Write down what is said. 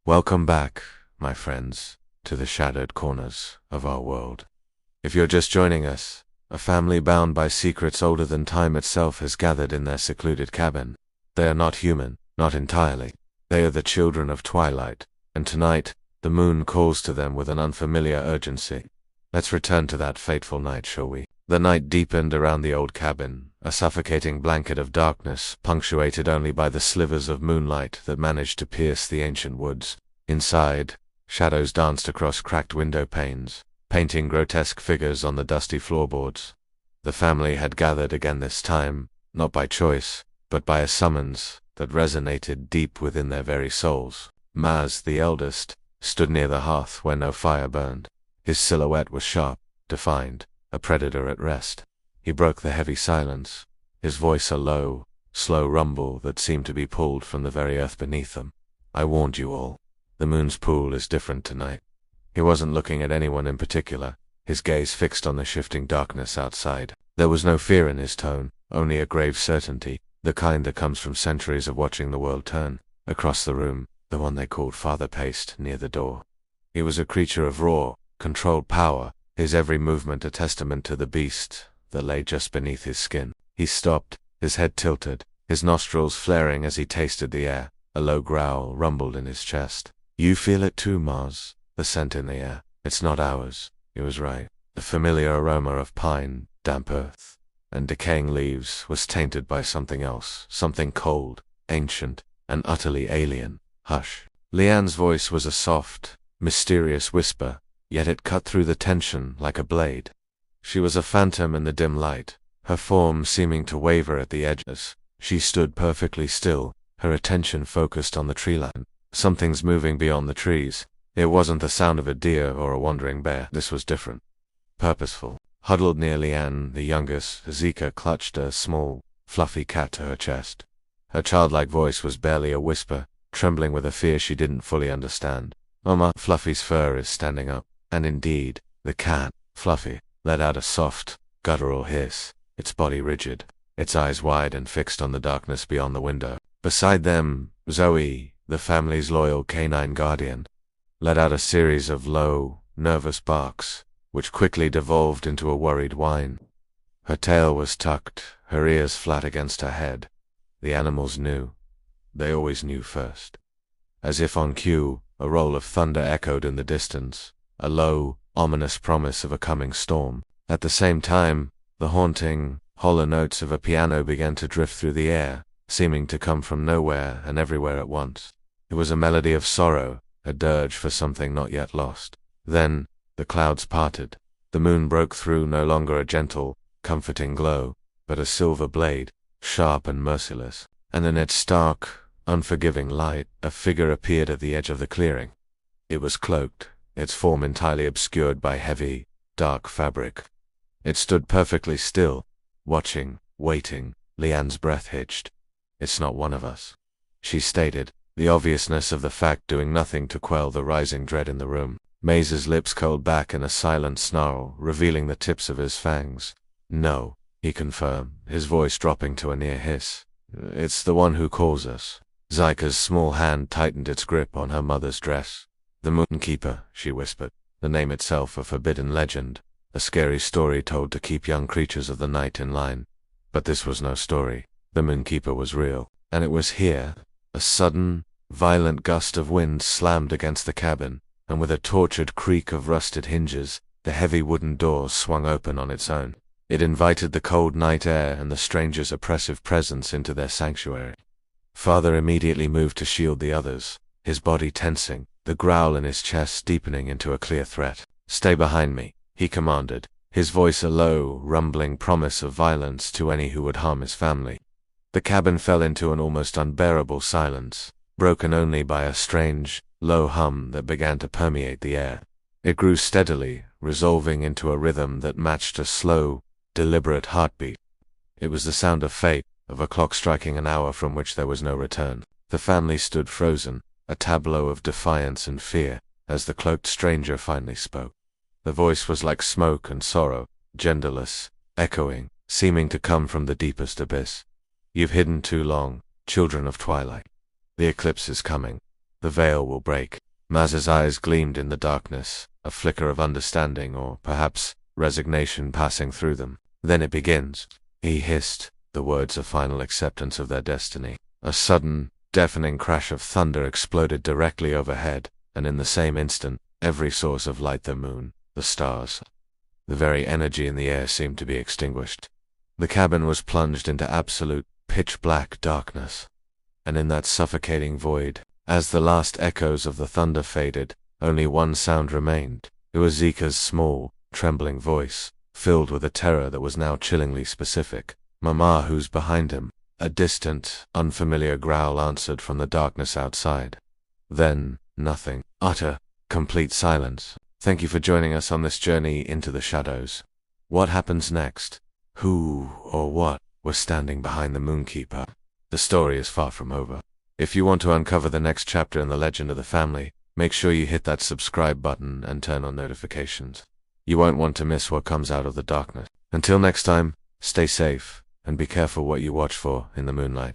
Welcome back, my friends, to the shadowed corners of our world. If you're just joining us, a family bound by secrets older than time itself has gathered in their secluded cabin. They are not human, not entirely. They are the children of twilight, and tonight, the moon calls to them with an unfamiliar urgency. Let's return to that fateful night, shall we? The night deepened around the old cabin, a suffocating blanket of darkness, punctuated only by the slivers of moonlight that managed to pierce the ancient woods. Inside, shadows danced across cracked window panes, painting grotesque figures on the dusty floorboards. The family had gathered again this time, not by choice, but by a summons that resonated deep within their very souls. Maz, the eldest, stood near the hearth where no fire burned. His silhouette was sharp, defined, a predator at rest. He broke the heavy silence, his voice a low, slow rumble that seemed to be pulled from the very earth beneath them. I warned you all. The moon's pool is different tonight. He wasn't looking at anyone in particular, his gaze fixed on the shifting darkness outside. There was no fear in his tone, only a grave certainty, the kind that comes from centuries of watching the world turn. Across the room, the one they called Father paced near the door. He was a creature of raw, controlled power, his every movement a testament to the beast that lay just beneath his skin. He stopped, his head tilted, his nostrils flaring as he tasted the air. A low growl rumbled in his chest. You feel it too, Mars? The scent in the air. It's not ours. He was right. The familiar aroma of pine, damp earth, and decaying leaves was tainted by something else, something cold, ancient, and utterly alien. Hush. Leanne's voice was a soft, mysterious whisper, yet it cut through the tension like a blade. She was a phantom in the dim light, her form seeming to waver at the edges. She stood perfectly still, her attention focused on the tree line. Something's moving beyond the trees. It wasn't the sound of a deer or a wandering bear. This was different. Purposeful. Huddled near Leanne, the youngest, Zika clutched a small, fluffy cat to her chest. Her childlike voice was barely a whisper, trembling with a fear she didn't fully understand. Mama, Fluffy's fur is standing up. And indeed, the cat, Fluffy, let out a soft, guttural hiss, its body rigid, its eyes wide and fixed on the darkness beyond the window. Beside them, Zoe, the family's loyal canine guardian, let out a series of low, nervous barks, which quickly devolved into a worried whine. Her tail was tucked, her ears flat against her head. The animals knew. They always knew first. As if on cue, a roll of thunder echoed in the distance, a low, ominous promise of a coming storm. At the same time, the haunting, hollow notes of a piano began to drift through the air, seeming to come from nowhere and everywhere at once. It was a melody of sorrow, a dirge for something not yet lost. Then, the clouds parted. The moon broke through, no longer a gentle, comforting glow, but a silver blade, sharp and merciless. And in its stark, unforgiving light, a figure appeared at the edge of the clearing. It was cloaked, its form entirely obscured by heavy, dark fabric. It stood perfectly still, watching, waiting. Leanne's breath hitched. It's not one of us, she stated, the obviousness of the fact doing nothing to quell the rising dread in the room. Maze's lips curled back in a silent snarl, revealing the tips of his fangs. No, he confirmed, his voice dropping to a near hiss. It's the one who calls us. Zyka's small hand tightened its grip on her mother's dress. The Moonkeeper, she whispered, the name itself a forbidden legend, a scary story told to keep young creatures of the night in line. But this was no story. The Moonkeeper was real, and it was here. A sudden, violent gust of wind slammed against the cabin, and with a tortured creak of rusted hinges, the heavy wooden door swung open on its own. It invited the cold night air and the stranger's oppressive presence into their sanctuary. Father immediately moved to shield the others, his body tensing, the growl in his chest deepening into a clear threat. Stay behind me, he commanded, his voice a low, rumbling promise of violence to any who would harm his family. The cabin fell into an almost unbearable silence, broken only by a strange, low hum that began to permeate the air. It grew steadily, resolving into a rhythm that matched a slow, deliberate heartbeat. It was the sound of fate, of a clock striking an hour from which there was no return. The family stood frozen, a tableau of defiance and fear, as the cloaked stranger finally spoke. The voice was like smoke and sorrow, genderless, echoing, seeming to come from the deepest abyss. You've hidden too long, children of twilight. The eclipse is coming. the veil will break. Maz's eyes gleamed in the darkness, a flicker of understanding or perhaps resignation passing through them. Then it begins, he hissed, the words of final acceptance of their destiny. A sudden, deafening crash of thunder exploded directly overhead, and in the same instant, every source of light, the moon, the stars, the very energy in the air seemed to be extinguished. The cabin was plunged into absolute, pitch-black darkness. And in that suffocating void, as the last echoes of the thunder faded, only one sound remained. It was Zika's small, trembling voice, filled with a terror that was now chillingly specific. "Mama, who's behind him?" A distant, unfamiliar growl answered from the darkness outside. Then, nothing. Utter, complete silence. Thank you for joining us on this journey into the shadows. What happens next? Who, or what, was standing behind the Moonkeeper? The story is far from over. If you want to uncover the next chapter in the legend of the family, make sure you hit that subscribe button and turn on notifications. You won't want to miss what comes out of the darkness. Until next time, stay safe, and be careful what you watch for in the moonlight.